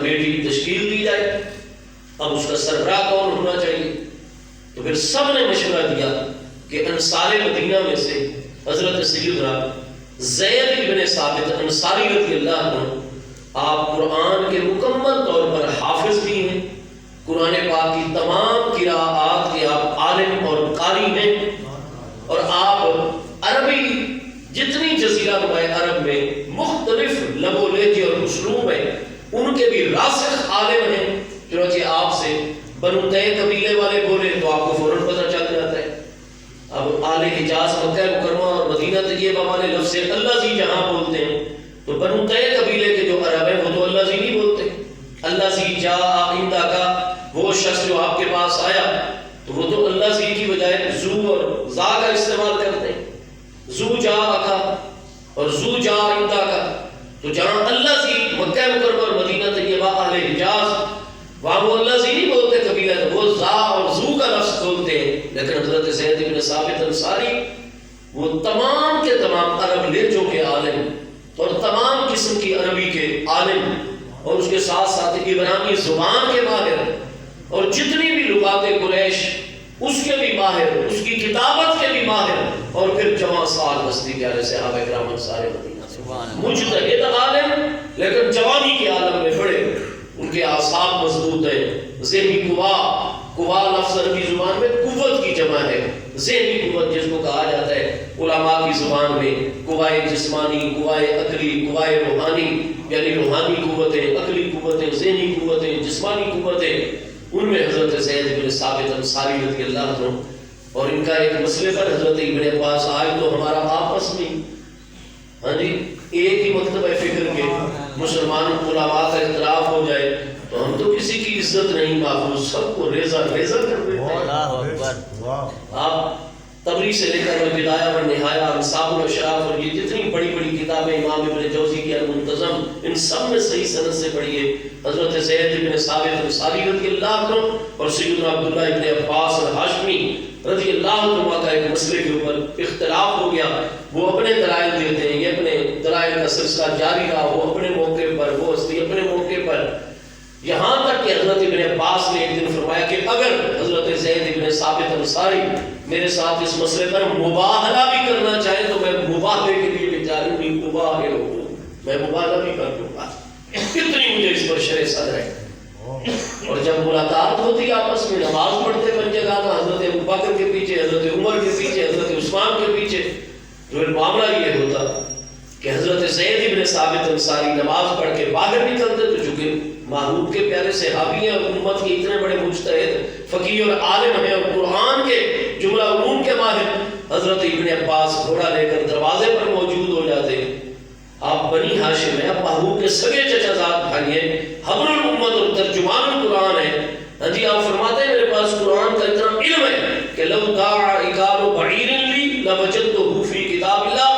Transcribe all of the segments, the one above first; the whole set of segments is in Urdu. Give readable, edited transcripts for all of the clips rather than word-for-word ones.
کمیٹی تشکیل دی جائے، اب اس کا سربراہ کون ہونا چاہیے؟ تو پھر سب نے مشورہ دیا کہ انصار مدینہ میں سے حضرت سیدنا زید بن ثابت انصاری رضی اللہ عنہ، آپ قرآن کے مکمل طور پر حافظ بھی ہیں، قرآن پاک کی تمام قراءات کے آپ عالم اور قاری ہیں، اور آپ عربی جتنی جزیرہ نمائے عرب میں مختلف لب و لہجے اور اسلوب ہیں ان کے بھی راسخ عالم ہیں۔ چنانچہ آپ سے بنو طے قبیلے والے بولے تو آپ کو فوراً پتہ چل جاتا ہے۔ اب آل حجاز مکہ مکرمہ اور مدینہ طیبہ والے لفظ اللہ زی جہاں بولتے ہیں تو بنو طے قبیلے کے جو عرب ہیں وہ تو اللہ زی نہیں بولتے۔ اللہ زی جا آئندہ کا وہ شخص جو آپ کے پاس آیا تو وہ تو اللہ زی کی بجائے زو اور زا کا استعمال کرتے ہیں، زو جا کا اور زو جا آئندہ کا۔ تو جہاں اللہ زی مکہ مکرمہ اور مدینہ طیبہ اہل حجاز وہاں وہ اللہ زی نہیں بولتے قبیلہ، وہ زا اور زو کا لفظ بولتے ہیں۔ لیکن حضرت زید بن ثابت انصاری وہ تمام کے تمام عرب لہجوں کے عالم اور تمام قسم کی عربی کے عالم، اور اس کے ساتھ ساتھ عبرانی زبان کے ماہر، اور جتنی بھی لغات قریش اس کے بھی ماہر، اس کی کتابت کے بھی ماہر، اور پھر جوان سال ہستی پیارے صحابہ کرام انصار مدینہ سے مجتہد عالم، لیکن جوانی کے عالم میں بڑے ان کے اعصاب مضبوط ہیں، ذہنی قوا لفظ عربی زبان میں قوت کی جمع ہے، ذہنی قوت جس کو کہا جاتا ہے علماء کی زبان میں قوائے جسمانی، قوائے عقلی، قوائے روحانی، یعنی روحانی قوتیں، عقلی قوتیں، ذہنی قوتیں، جسمانی قوتیں، ان میں حضرت زید بن ثابت انصاری رضی اللہ عنہ، اور ان کا ایک مسئلے پر حضرت ابن عباس آئے تو ہمارا آپس میں ایک ہی مکتبہ فکر کے مسلمان علماء کا اختلاف ہو جائے تو ہم تو کسی کی عزت نہیں محفوظ، سب کو ریزہ ریزہ کر دیتے ہیں۔ آپ تبری سے لے کر البدایہ والنہایہ، انصاف الاشراف، اور یہ جتنی بڑی بڑی کتابیں امام ابن جوزی کی المنتظم، ان سب میں صحیح سند سے پڑھیے حضرت زید بن ثابت انصاری رضی اللہ عنہ اور سیدنا عبداللہ ابن عباس الہاشمی رضی اللہ عنہ کا ایک مسئلے کے اوپر اختلاف ہو گیا، وہ اپنے دلائل دیتے ہیں، یہ اپنے دلائل کا سلسلہ جاری رہا، وہ اپنے موقع پر، وہ ہستی اپنے موقع پر، یہاں تک کہ حضرت ابن عباس نے ایک دن فرمایا کہ اگر حضرت زید بن ثابت انصاری میرے ساتھ اس مسئلے پر مباہلہ بھی کرنا چاہیں تو میں مباہلے کے لیے بھی جاری ہوں، میں مباہلہ بھی کر دوں گا، کتنی مجھے اس پر شرح صدر ہے۔ اور جب ملاقات ہوتی آپس میں، نماز پڑھتے پنجگانہ، حضرت ابوبکر کے پیچھے، حضرت عمر کے پیچھے، حضرت عثمان کے پیچھے، تو پھر معاملہ یہ ہوتا کہ حضرت زید بن ثابت انصاری نماز پڑھ کے باہر نکلتے تو چونکہ محبوب کے پیارے صحابی ہیں اور امت کے اتنے بڑے مجتہد فقیہ اور عالم ہیں اور قرآن کے جملہ علوم کے ماہر، حضرت ابن عباس گھوڑا لے کر دروازے پر موجود ہو جاتے ہیں۔ آپ بنی ہاشم ہیں، آپ محبوب کے سگے چچا زاد بھائی ہیں، حبر الامت اور ترجمان القرآن ہیں۔ ہاں جی، آپ فرماتے ہیں میرے پاس قرآن کا اتنا علم ہے کہ لو داع اکال بعیر لی لوجدته فی کتاب اللہ،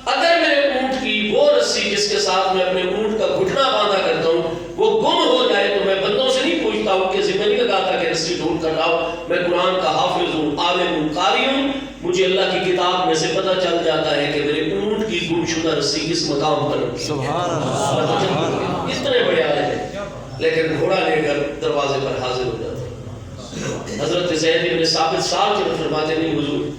اگر میرے اونٹ کی وہ رسی جس کے ساتھ میں اپنے اونٹ کا گھٹنا باندھا کرتا ہوں وہ گم ہو جائے تو میں بندوں سے نہیں پوچھتا ہوں کہ ذمہ نہیں لگاتا کہ رسی ڈھونڈ کر لاؤ، میں قرآن کا حافظ ہوں، عالم ہوں، قاری ہوں، مجھے اللہ کی کتاب میں سے پتہ چل جاتا ہے کہ میرے اونٹ کی گم شدہ رسی کس مقام پر، سبحان اللہ، اتنے بڑے عالم ہیں، لیکن گھوڑا لے کر دروازے پر حاضر ہو جاتا ہے۔ حضرت زید بن ثابت صاحب کے فرماتے نہیں حضور،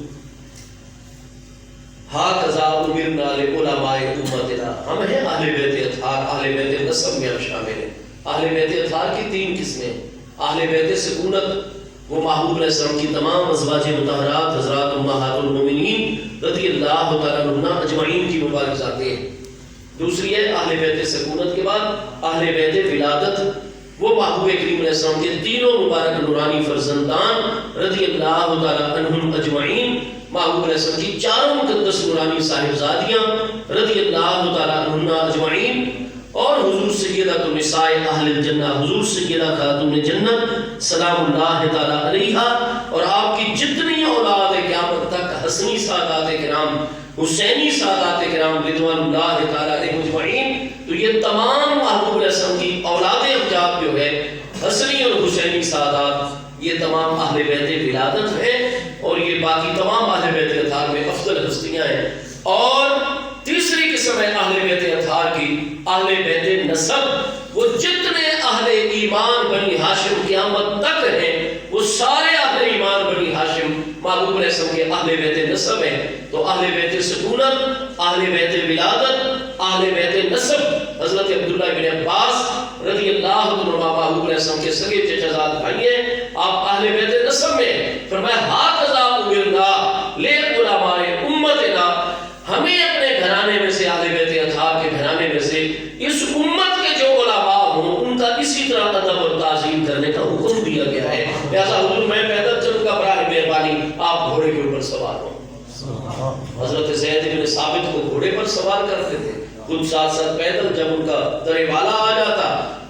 ہاکذا امرنا لعلماء امتنا، ہم ہیں اہل بیت اطہار، اہل بیت نسب میں ہم شامل ہیں۔ اہل بیت اطہار کی تین قسمیں، اہل بیت سکونت وہ محبوب علیہ السلام کی تمام ازواج مطہرات حضرات امہات المومنین رضی اللہ تعالیٰ عنہ اجمعین کی مبارک ذاتیں ہیں۔ دوسری ہے اہل بیت سکونت کے بعد اہل بیت ولادت، وہ محبوب کریم علیہ السلام کے تینوں مبارک نورانی فرزندان رضی اللہ تعالیٰ عنہم اجمعین، محبوب علیہ السلام کی چاروں مقدس نورانی صاحبزادیاں رضی اللہ تعالیٰ عنہ اجمعین، اور حضور سیدہ النساء اہل الجنہ، حضور سیدہ خاتون جنت سلام اللہ تعالیٰ علیہا، اور آپ کی جتنی اولاد قیامت تک حسنی سادات کرام، حسینی سادات کرام رضوان اللہ تعالیٰ علیہ اجمعین، تو یہ تمام محبوب علیہ السلام کی اولاد امجاد جو ہے حسنی اور حسینی سادات، یہ تمام اہل بیت ولادت ہیں، اور یہ باقی تمام اہل بیت اطہار میں افضل ہستیاں ہیں۔ اور تیسری قسم ہے اہل بیت اطہار کی، اہل بیت نسب، وہ جتنے اہل ایمان بنی ہاشم قیامت تک ہیں وہ سارے اہل ایمان بنی ہاشم محبوب علیہ السلام کے اہل بیت نسب ہیں. تو اہل بیت سکونت، اہل بیت ولادت، اہل بیت نسب حضرت عبداللہ ابن عباس رضی اللہ عنہ محبوب علیہ السلام کے سگے چچا بھائی ہیں. آپ اہل بیت نسب میں فرمایا ھاکذا امرنا لعلماء امتنا، ہمیں اپنے گھرانے میں سے اہل بیت اطہار کے گھرانے میں سے اس امت کے جو علماء ہوں ان کا اسی طرح ادب اور تعظیم کرنے کا حکم دیا گیا ہے. لہذا حضور میں پیدل چلوں گا، براہ مہربانی آپ گھوڑے کے اوپر سوار ہوں. حضرت زید بن ثابت کو گھوڑے پر سوار کرتے تھے، خود ساتھ ساتھ پیدل. جب ان کا در والا آ جاتا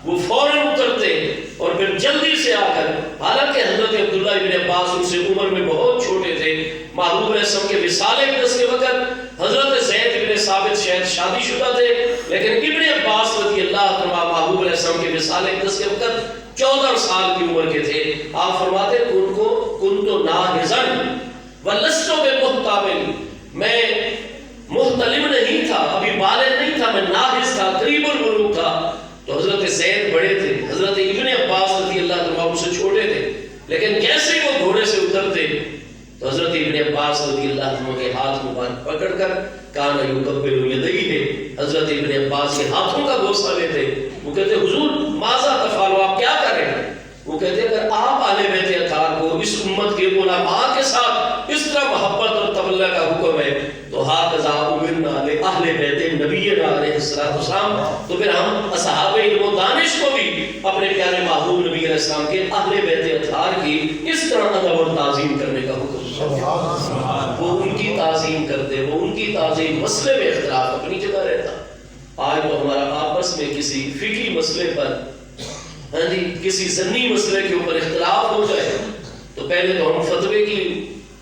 وہ فوراً اترتے اور پھر جلدی سے آ کر، حالانکہ حضرت عبداللہ ابن عباس ان سے عمر میں بہت چھوٹے تھے، محبوب علیہ السلام کے وصال اقدس کے وقت حضرت زید بن ثابت شاید شادی شدہ تھے، لیکن ابن عباس رضی اللہ عنہ محبوب علیہ السلام کے وصال اقدس کے وقت 14 سال کی عمر کے تھے. آپ فرماتے کن تو ناہزن ولست بمحتمل، میں محتلم نہیں تھا، ابھی بالغ نہیں تھا، میں ناہز تھا، قریب البلوغ تھا. تو حضرت زید بڑے تھے، حضرت ابن عباس رضی اللہ عنہ ان سے چھوٹے تھے، لیکن جیسے وہ گھوڑے سے اترتے تو حضرت ابن عباس رضی اللہ عنہ کے ہاتھ مبارک پکڑ کر کان یقبل یدیہ، حضرت ابن عباس کے ہاتھوں کا بوسہ لیتے. وہ کہتے حضور ماذا تفعل، آپ کیا کر رہے ہیں؟ وہ کہتے اگر آپ اہل بیت اطہار کو اس امت کے علماء کے ساتھ اس طرح محبت اور تولیہ کا حکم ہے تو ھاکذا امرنا لأہل بیت نبینا علیہ السلام، تو پھر ہم اصحاب علم و دانش کو بھی اپنے پیارے محبوب نبی علیہ السلام کے اہل بیت اطہار کی اس طرح ادب اور تعظیم کرنے کا حکم. وہ ان کی تعظیم کرتے، وہ ان کی تعظیم. مسئلے میں اختلاف اپنی جگہ رہتا. آج تو ہمارا آپس میں کسی فقہی مسئلے پر کسی ضمنی مسئلے کے اوپر اختلاف ہو جائے تو پہلے تو ہم فتوے کی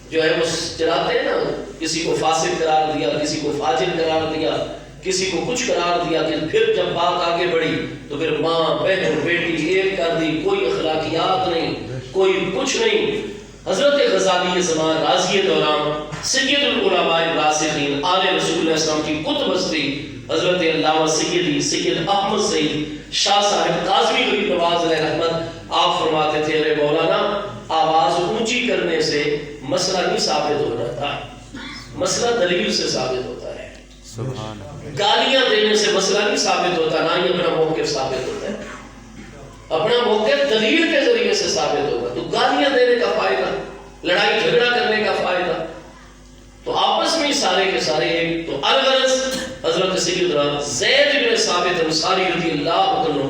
جو ہے وہ چلاتے ہیں نا، کسی کو فاسق قرار دیا، کسی کو فاجر قرار دیا، کسی کو کچھ قرار دیا، کہ پھر جب بات آگے بڑھی تو پھر ماں بہن بیٹی ایک کر دی، کوئی اخلاقیات نہیں، کوئی کچھ نہیں. حضرت غزالی زمان راضی دوران سید العلماء الراسخین آل رسول اللہ علیہ وسلم کی کتب ہستی حضرت علامہ سید احمد سعید شاہ صاحب قاضوی غریب نواز علیہ رحمت، آپ فرماتے تھے ارے مولانا آواز اونچی کرنے سے مسئلہ نہیں ثابت ہو رہا، مسئلہ دلیل سے ثابت ہوتا ہے. گالیاں دینے سے مسئلہ نہیں ثابت ہوتا، نہ ہی اپنا موقف ثابت ہوتا ہے. اپنا موقف دلیل کے ذریعے سے ثابت ہوگا. تو گالیاں دینے کا فائدہ، لڑائی جھگڑا کرنے کا فائدہ، تو آپس میں سارے کے سارے ایک. تو الغرض حضرت سیدنا زید بن ثابت انصاری رضی اللہ عنہ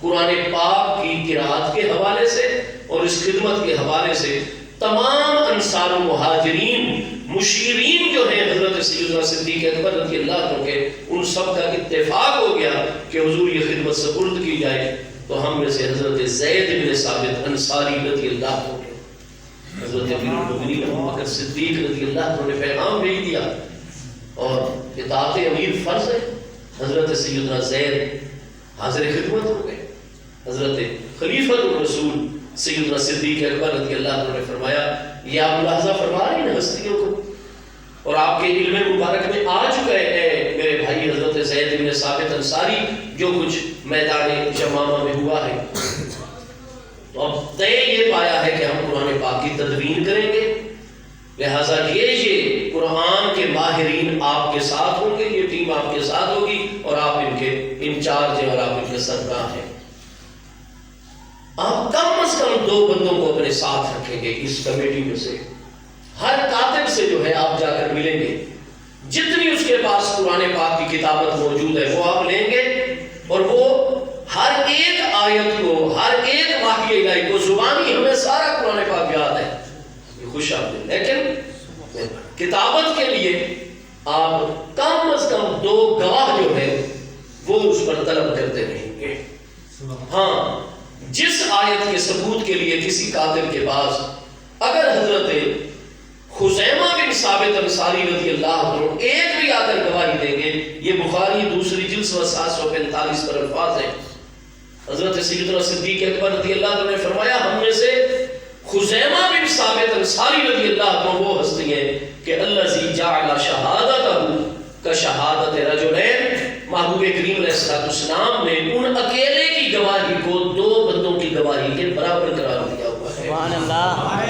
قرآن پاک کی قرات کے حوالے سے اور اس خدمت کے حوالے سے تمام انصار و مہاجرین مشیرین جو ہیں حضرت سیدنا صدیق اکبر رضی اللہ عنہ کے، ان سب کا اتفاق ہو گیا کہ حضور یہ خدمت سپرد کی جائے. تو ہم میں سے حضرت زید بن ثابت انصاری رضی اللہ عنہ کے، حضرت امیر المؤمنین ابو بکر صدیق رضی اللہ عنہ نے پیغام بھیج دیا اور اطاعت امیر فرض ہے. حضرت سیدنا زید حاضر خدمت ہو گئے. حضرت خلیفۃ الرسول سیدنا صدیق اکبر رضی اللہ عنہ نے فرمایا یہ آپ ملاحظہ فرما رہے ہیں ہستیوں کو اور آپ کے علم مبارک میں آ چکا ہے میرے بھائی حضرت زید بن ثابت انصاری جو کچھ میدان یمامہ میں ہوا ہے. تو اب طے یہ پایا ہے کہ ہم قرآن پاک کی تدوین کریں گے، لہٰذا یہ قرآن کے ماہرین آپ کے ساتھ ہوں گے، یہ ٹیم آپ کے ساتھ ہوگی اور آپ ان کے انچارج ہیں اور آپ ان کے سربراہ ہیں. آپ کم از کم 2 بندوں کو اپنے ساتھ رکھیں گے اس کمیٹی میں سے. ہر کاتب سے جو ہے آپ جا کر ملیں گے، جتنی اس کے پاس قرآن پاک کی کتابت موجود ہے وہ آپ لیں گے اور وہ ہر ایک آیت کو، ہر ایک واقعہ الہی کو زبانی ہمیں سارا قرآن پاک یاد ہے، یہ خوش آمدید. لیکن کتابت کے لیے آپ کم از کم 2 گواہ جو ہے وہ اس پر طلب کرتے رہیں گے. ہاں جس آیت کے ثبوت کے لیے کسی قاتل کے پاس اگر حضرت خزیمہ بن ثابت انصاری رضی اللہ عنہ ایک بھی آ کر گواہی دیں گے، یہ بخاری دوسری جلد 745 پر الفاظ ہیں. حضرت سیدنا صدیق اکبر رضی اللہ عنہ نے فرمایا ہم میں سے خزیمہ بن ثابت انصاری رضی اللہ عنہ وہ ہستی ہیں کہ الذی جعل شہادتہ کشہادت رجلین، محبوب کریم علیہ السلام نے ان اکیلے کی گواہی کو 2 بندوں اللہ ہی کے برابر قرار دیا ہوا ہے۔ سبحان اللہ۔